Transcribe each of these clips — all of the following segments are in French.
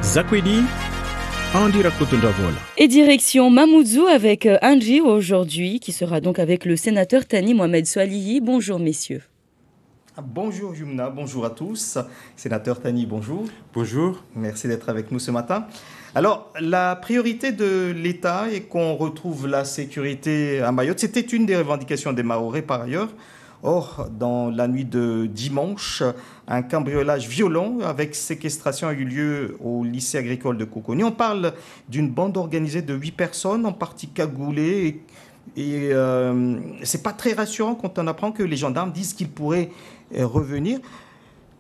Zakwedi, en direct de Ndavola. Et direction Mamoudzou avec Angie aujourd'hui, qui sera donc avec le sénateur Tani Mohamed Swalihi. Bonjour messieurs. Bonjour Yumna, bonjour à tous. Sénateur Tani, bonjour. Bonjour. Merci d'être avec nous ce matin. Alors, la priorité de l'État est qu'on retrouve la sécurité à Mayotte. C'était une des revendications des Mahorais par ailleurs. Or, dans la nuit de dimanche, un cambriolage violent avec séquestration a eu lieu au lycée agricole de Coconi. On parle d'une bande organisée de 8 personnes, en partie cagoulées. Et c'est pas très rassurant quand on apprend que les gendarmes disent qu'ils pourraient revenir.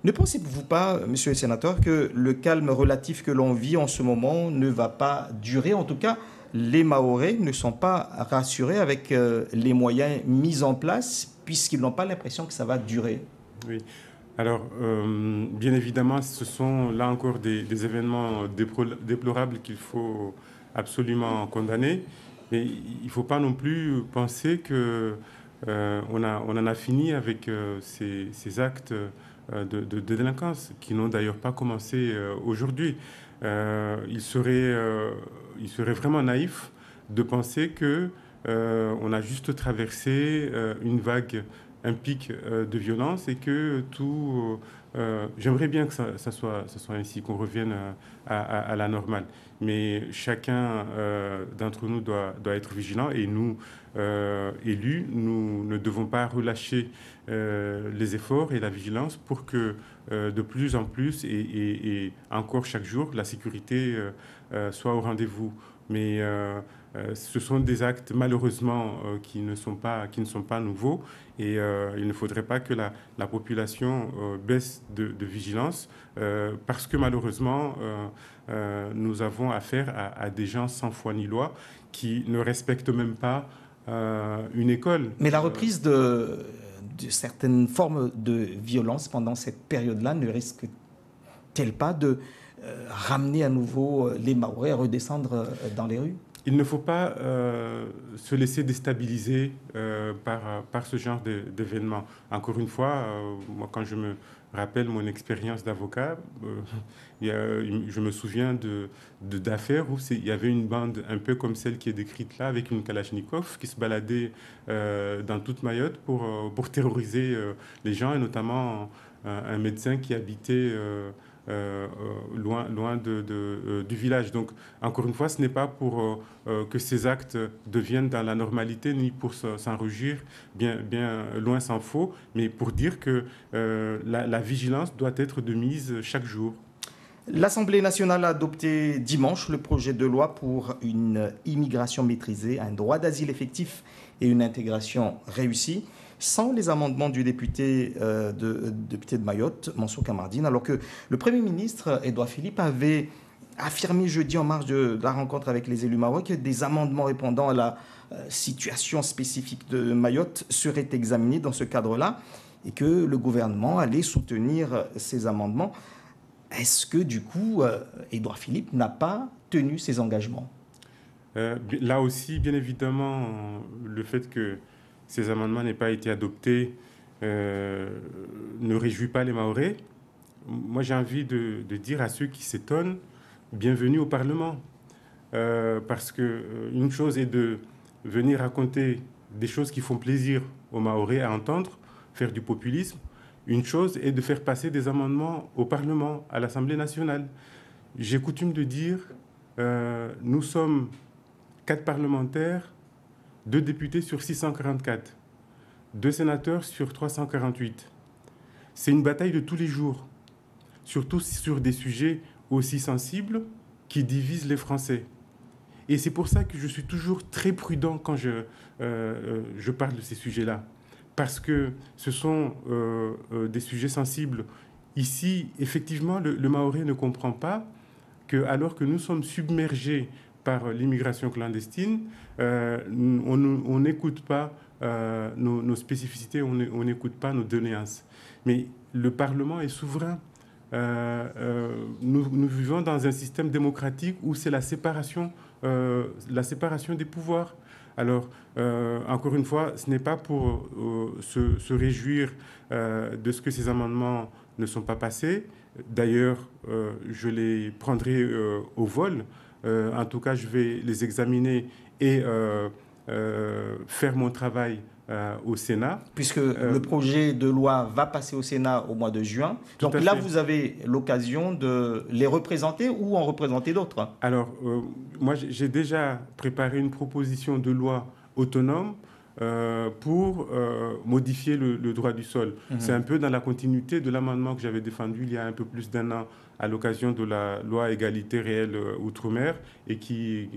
Ne pensez-vous pas, monsieur le sénateur, que le calme relatif que l'on vit en ce moment ne va pas durer? En tout cas, les Mahorais ne sont pas rassurés avec les moyens mis en place, puisqu'ils n'ont pas l'impression que ça va durer. Oui. Alors, bien évidemment, ce sont là encore des événements déplorables qu'il faut absolument condamner. Mais il ne faut pas non plus penser qu'on en a fini avec ces actes de délinquance qui n'ont d'ailleurs pas commencé aujourd'hui. Il serait vraiment naïf de penser que on a juste traversé une vague, un pic de violence et que tout... j'aimerais bien que ça soit ainsi, qu'on revienne à la normale. Mais chacun d'entre nous doit être vigilant et nous, élus, nous ne devons pas relâcher les efforts et la vigilance pour que de plus en plus et encore chaque jour, la sécurité soit au rendez-vous. Mais ce sont des actes malheureusement qui ne sont pas nouveaux et il ne faudrait pas que la population baisse de vigilance parce que malheureusement nous avons affaire à des gens sans foi ni loi qui ne respectent même pas une école. Mais la reprise de certaines formes de violence pendant cette période-là ne risque-t-elle pas de ramener à nouveau les Mahorais à redescendre dans les rues? Il ne faut pas se laisser déstabiliser par ce genre d'événements. Encore une fois, moi, quand je me rappelle mon expérience d'avocat, je me souviens d'affaires où il y avait une bande un peu comme celle qui est décrite là, avec une Kalachnikov qui se baladait dans toute Mayotte pour terroriser les gens, et notamment un médecin qui habitait... loin du village. Donc, encore une fois, ce n'est pas pour que ces actes deviennent dans la normalité, ni pour s'en réjouir, bien loin s'en faut, mais pour dire que la vigilance doit être de mise chaque jour. L'Assemblée nationale a adopté dimanche le projet de loi pour une immigration maîtrisée, un droit d'asile effectif et une intégration réussie, sans les amendements du député de Mayotte, Mansour Kamardine, alors que le Premier ministre, Édouard Philippe, avait affirmé jeudi en marge de la rencontre avec les élus mahorais que des amendements répondant à la situation spécifique de Mayotte seraient examinés dans ce cadre-là et que le gouvernement allait soutenir ces amendements. Est-ce que, du coup, Édouard Philippe n'a pas tenu ses engagements? Là aussi, bien évidemment, le fait que ces amendements n'aient pas été adoptés ne réjouit pas les Mahorais. Moi, j'ai envie de dire à ceux qui s'étonnent, bienvenue au Parlement. Parce qu'une chose est de venir raconter des choses qui font plaisir aux Mahorais à entendre, faire du populisme. Une chose est de faire passer des amendements au Parlement, à l'Assemblée nationale. J'ai coutume de dire, nous sommes 4 parlementaires, 2 députés sur 644, 2 sénateurs sur 348. C'est une bataille de tous les jours, surtout sur des sujets aussi sensibles qui divisent les Français. Et c'est pour ça que je suis toujours très prudent quand je parle de ces sujets-là. Parce que ce sont des sujets sensibles. Ici, effectivement, le Mahorais ne comprend pas que, alors que nous sommes submergés par l'immigration clandestine, on n'écoute pas nos spécificités, on n'écoute pas nos doléances. Mais le Parlement est souverain. Nous vivons dans un système démocratique où c'est la séparation des pouvoirs. Alors, encore une fois, ce n'est pas pour se réjouir de ce que ces amendements ne sont pas passés. D'ailleurs, je les prendrai au vol. En tout cas, je vais les examiner et faire mon travail au Sénat. Puisque le projet de loi va passer au Sénat au mois de juin. Donc là, vous avez l'occasion de les représenter ou en représenter d'autres. Alors, moi, j'ai déjà préparé une proposition de loi autonome pour modifier le droit du sol. C'est un peu dans la continuité de l'amendement que j'avais défendu il y a un peu plus d'un an à l'occasion de la loi égalité réelle outre-mer et qui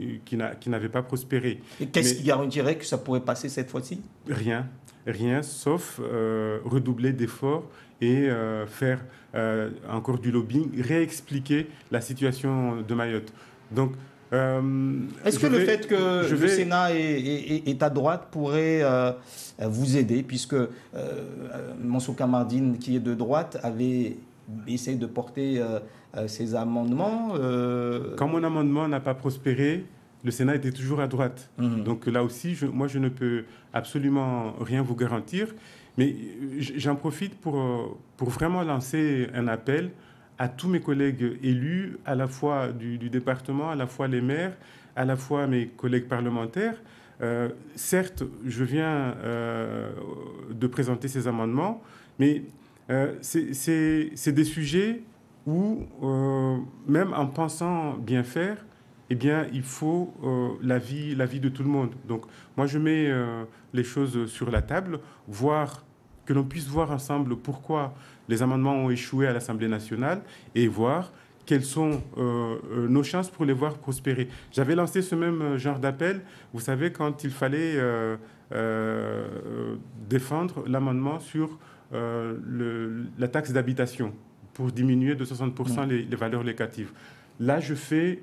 n'avait pas prospéré. Et qu'est-ce qui garantirait que ça pourrait passer cette fois-ci? Rien, sauf redoubler d'efforts et faire encore du lobbying, réexpliquer la situation de Mayotte. Donc, est-ce que le fait que le Sénat est à droite pourrait vous aider, puisque Mansour Kamardine, qui est de droite, avait essayé de porter ses amendements Quand mon amendement n'a pas prospéré, le Sénat était toujours à droite. Donc là aussi, moi, je ne peux absolument rien vous garantir. Mais j'en profite pour vraiment lancer un appel à tous mes collègues élus, à la fois du département, à la fois les maires, à la fois mes collègues parlementaires. Certes, je viens de présenter ces amendements, mais c'est des sujets où, même en pensant bien faire, eh bien, il faut l'avis de tout le monde. Donc, moi, je mets les choses sur la table, que l'on puisse voir ensemble pourquoi les amendements ont échoué à l'Assemblée nationale et voir quelles sont nos chances pour les voir prospérer. J'avais lancé ce même genre d'appel, vous savez, quand il fallait défendre l'amendement sur la taxe d'habitation pour diminuer de 60% les valeurs locatives. Là, je fais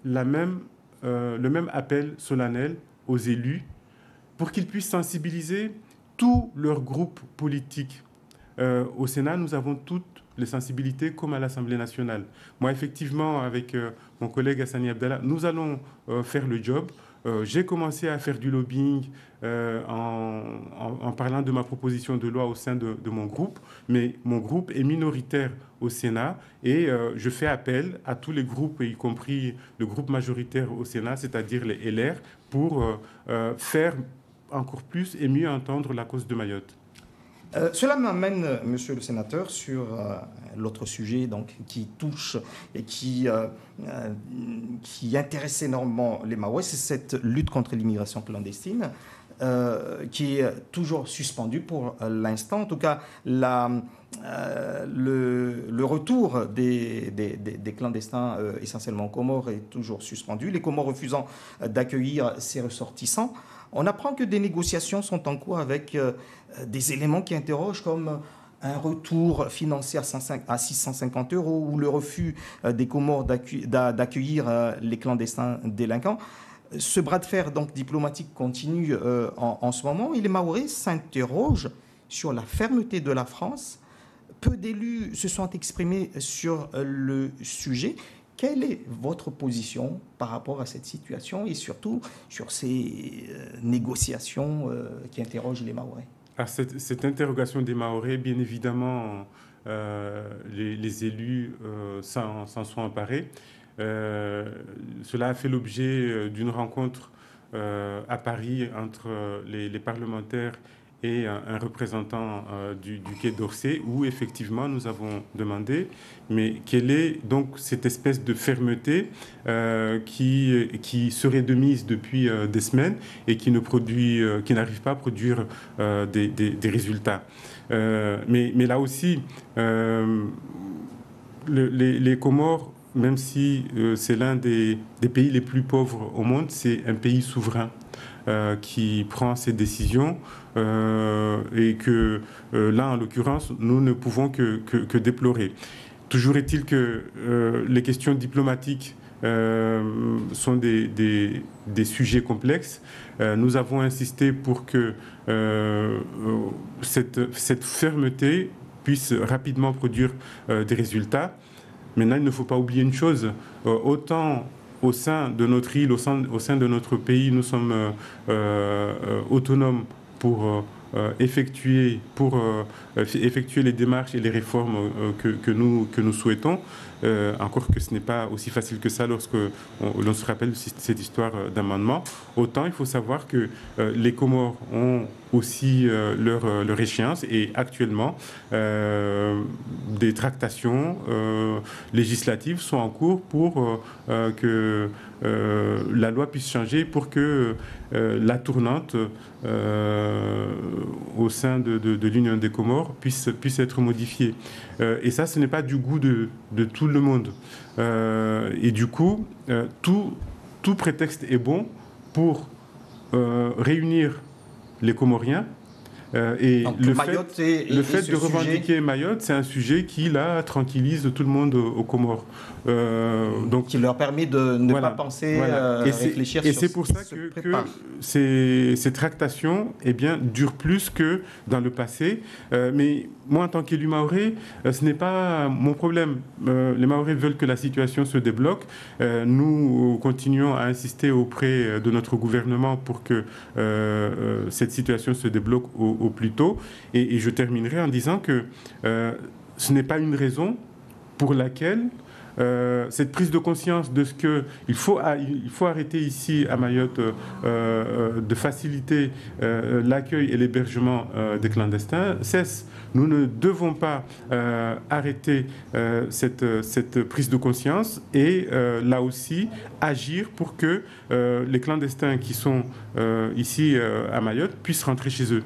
le même appel solennel aux élus pour qu'ils puissent sensibiliser tous leurs groupes politiques. Au Sénat, nous avons toutes les sensibilités comme à l'Assemblée nationale. Moi, effectivement, avec mon collègue Hassani Abdallah, nous allons faire le job. J'ai commencé à faire du lobbying en parlant de ma proposition de loi au sein de mon groupe, mais mon groupe est minoritaire au Sénat et je fais appel à tous les groupes, y compris le groupe majoritaire au Sénat, c'est-à-dire les LR, pour faire encore plus et mieux entendre la cause de Mayotte. Cela m'amène, monsieur le sénateur, sur l'autre sujet donc, qui touche et qui intéresse énormément les Mahorais, c'est cette lutte contre l'immigration clandestine qui est toujours suspendue pour l'instant. En tout cas, le retour des clandestins, essentiellement aux Comores, est toujours suspendu. Les Comores refusant d'accueillir ces ressortissants. On apprend que des négociations sont en cours avec des éléments qui interrogent comme un retour financier à 650 € ou le refus des Comores d'accueillir les clandestins délinquants. Ce bras de fer donc, diplomatique continue en ce moment et les Mahorais s'interrogent sur la fermeté de la France. Peu d'élus se sont exprimés sur le sujet. Quelle est votre position par rapport à cette situation et surtout sur ces négociations qui interrogent les Mahorais? Cette interrogation des Mahorais, bien évidemment, les élus s'en sont emparés. Cela a fait l'objet d'une rencontre à Paris entre les parlementaires et un représentant du Quai d'Orsay, où effectivement nous avons demandé, mais quelle est donc cette espèce de fermeté qui serait de mise depuis des semaines et qui n'arrive pas à produire des résultats. Mais là aussi, les Comores, même si c'est l'un des pays les plus pauvres au monde, c'est un pays souverain qui prend ses décisions et que là, en l'occurrence, nous ne pouvons que déplorer. Toujours est-il que les questions diplomatiques sont des sujets complexes. Nous avons insisté pour que cette fermeté puisse rapidement produire des résultats. Maintenant, il ne faut pas oublier une chose, autant au sein de notre île, au sein de notre pays, nous sommes autonomes pour effectuer les démarches et les réformes que nous souhaitons. Encore que ce n'est pas aussi facile que ça lorsque l'on se rappelle cette histoire d'amendement. Autant il faut savoir que les Comores ont aussi leur échéance et actuellement des tractations législatives sont en cours pour que la loi puisse changer pour que la tournante au sein de l'Union des Comores puisse être modifiée. Et ça, ce n'est pas du goût de tout le monde. Et du coup, tout prétexte est bon pour réunir les Comoriens. Et donc, le fait de revendiquer Mayotte, c'est un sujet qui, là, tranquillise tout le monde aux Comores. Donc, qui leur permet de ne pas penser, réfléchir et c'est pour ça que ces tractations durent plus que dans le passé. Mais moi, en tant qu'élu mahorais, ce n'est pas mon problème. Les Mahorais veulent que la situation se débloque. Nous continuons à insister auprès de notre gouvernement pour que cette situation se débloque au plus tôt. Et je terminerai en disant que ce n'est pas une raison pour laquelle cette prise de conscience de ce qu'il faut arrêter ici à Mayotte de faciliter l'accueil et l'hébergement des clandestins cesse. Nous ne devons pas arrêter cette prise de conscience et là aussi agir pour que les clandestins qui sont ici à Mayotte puissent rentrer chez eux.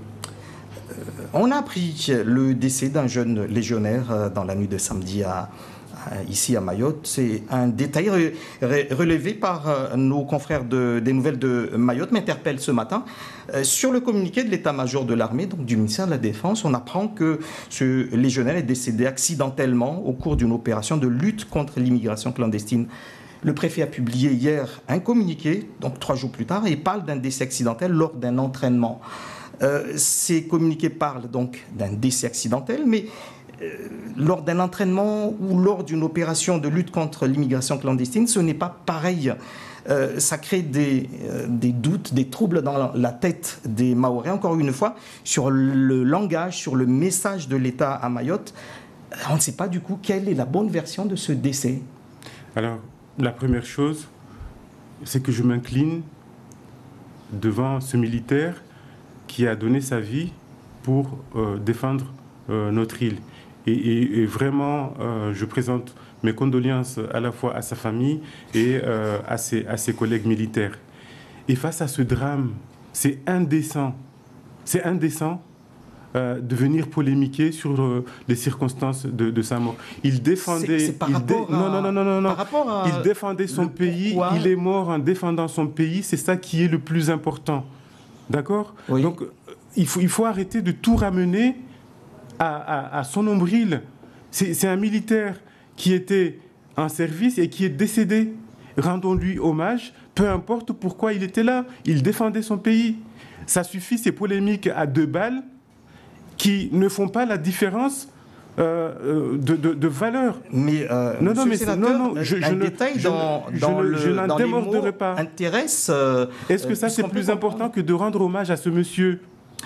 On a appris le décès d'un jeune légionnaire dans la nuit de samedi ici à Mayotte. C'est un détail relevé par nos confrères des nouvelles de Mayotte m'interpelle ce matin. Sur le communiqué de l'état-major de l'armée, donc du ministère de la Défense, on apprend que ce légionnaire est décédé accidentellement au cours d'une opération de lutte contre l'immigration clandestine. Le préfet a publié hier un communiqué, donc 3 jours plus tard, et parle d'un décès accidentel lors d'un entraînement. Ces communiqués parlent donc d'un décès accidentel, mais lors d'un entraînement ou lors d'une opération de lutte contre l'immigration clandestine, ce n'est pas pareil. Ça crée des doutes, des troubles dans la tête des Mahorais, encore une fois, sur le langage, sur le message de l'État à Mayotte. On ne sait pas du coup quelle est la bonne version de ce décès. Alors, la première chose, c'est que je m'incline devant ce militaire qui a donné sa vie pour défendre notre île. Et vraiment, je présente mes condoléances à la fois à sa famille et à ses collègues militaires. Et face à ce drame, c'est indécent. C'est indécent de venir polémiquer sur les circonstances de sa mort. Il défendait... Il défendait son pays, il est mort en défendant son pays, c'est ça qui est le plus important. D'accord ? Oui. Donc, il faut arrêter de tout ramener à son nombril. C'est un militaire qui était en service et qui est décédé. Rendons-lui hommage, peu importe pourquoi il était là. Il défendait son pays. Ça suffit, ces polémiques à 2 balles qui ne font pas la différence de valeur. Mais je n'en démorderai pas. Intéresse. Est-ce que ça c'est plus important que de rendre hommage à ce monsieur,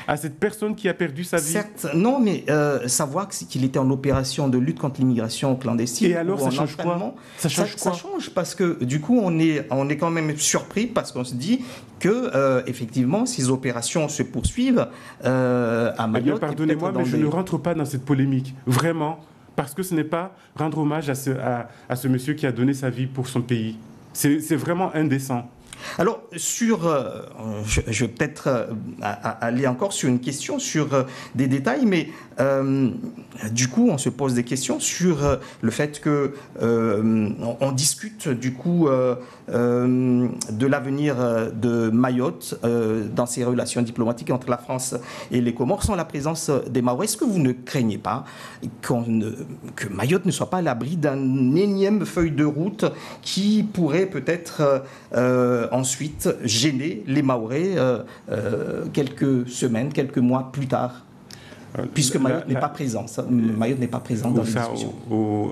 à cette personne qui a perdu sa vie? Certes, non, mais savoir qu'il était en opération de lutte contre l'immigration clandestine. Et alors, ça change quoi? Ça change parce que du coup, on est quand même surpris parce qu'on se dit que effectivement, ces opérations se poursuivent à Mayotte. Pardonnez-moi, mais je ne rentre pas dans cette polémique, vraiment, parce que ce n'est pas rendre hommage à ce monsieur qui a donné sa vie pour son pays. C'est vraiment indécent. Alors, je vais peut-être aller encore sur une question, sur des détails, mais du coup, on se pose des questions sur le fait que on discute du coup de l'avenir de Mayotte dans ses relations diplomatiques entre la France et les Comores sans la présence des Mahorais. Est-ce que vous ne craignez pas que Mayotte ne soit pas à l'abri d'un énième feuille de route qui pourrait peut-être ensuite gêner les Mahorais quelques semaines, quelques mois plus tard, puisque Mayotte n'est pas présent. Mayotte n'est pas présent dans les discussions.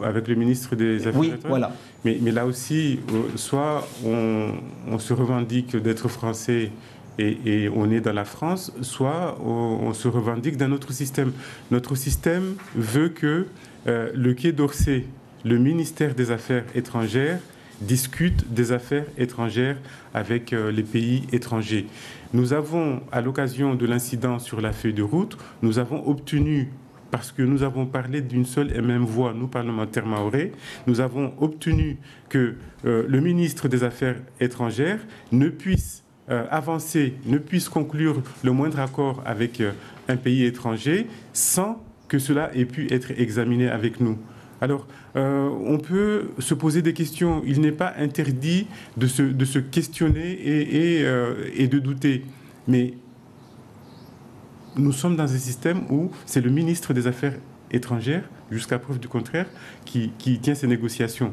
Avec le ministre des Affaires étrangères. Voilà. Mais là aussi, soit on se revendique d'être français et on est dans la France, soit on se revendique d'un autre système. Notre système veut que le Quai d'Orsay, le ministère des Affaires étrangères, discute des affaires étrangères avec les pays étrangers. Nous avons, à l'occasion de l'incident sur la feuille de route, nous avons obtenu, parce que nous avons parlé d'une seule et même voix, nous parlementaires mahorais, nous avons obtenu que le ministre des Affaires étrangères ne puisse avancer, ne puisse conclure le moindre accord avec un pays étranger sans que cela ait pu être examiné avec nous. Alors, on peut se poser des questions. Il n'est pas interdit de se questionner et de douter. Mais nous sommes dans un système où c'est le ministre des Affaires étrangères, jusqu'à preuve du contraire, qui tient ces négociations.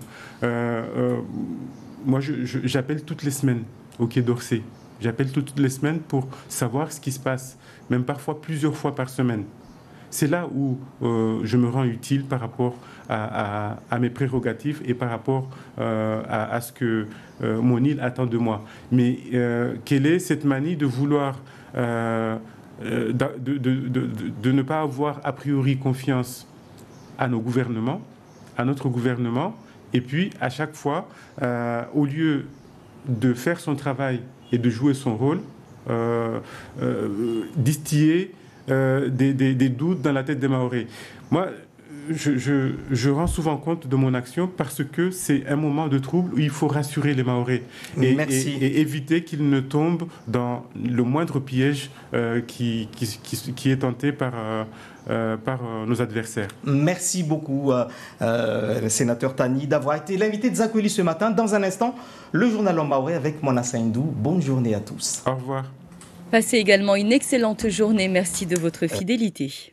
Moi, j'appelle toutes les semaines au Quai d'Orsay. J'appelle toutes les semaines pour savoir ce qui se passe, même parfois plusieurs fois par semaine. C'est là où je me rends utile par rapport à mes prérogatives et par rapport à ce que mon île attend de moi. Mais quelle est cette manie de vouloir, de ne pas avoir a priori confiance à nos gouvernements, à notre gouvernement, et puis à chaque fois, au lieu de faire son travail et de jouer son rôle, distiller des doutes dans la tête des Mahorais. Moi, je rends souvent compte de mon action parce que c'est un moment de trouble où il faut rassurer les Mahorais et éviter qu'ils ne tombent dans le moindre piège qui est tenté par nos adversaires. Merci beaucoup, sénateur Tani, d'avoir été l'invité de Zakweli ce matin. Dans un instant, le journal en Mahorais avec Mona Saindou. Bonne journée à tous. Au revoir. Passez également une excellente journée. Merci de votre fidélité.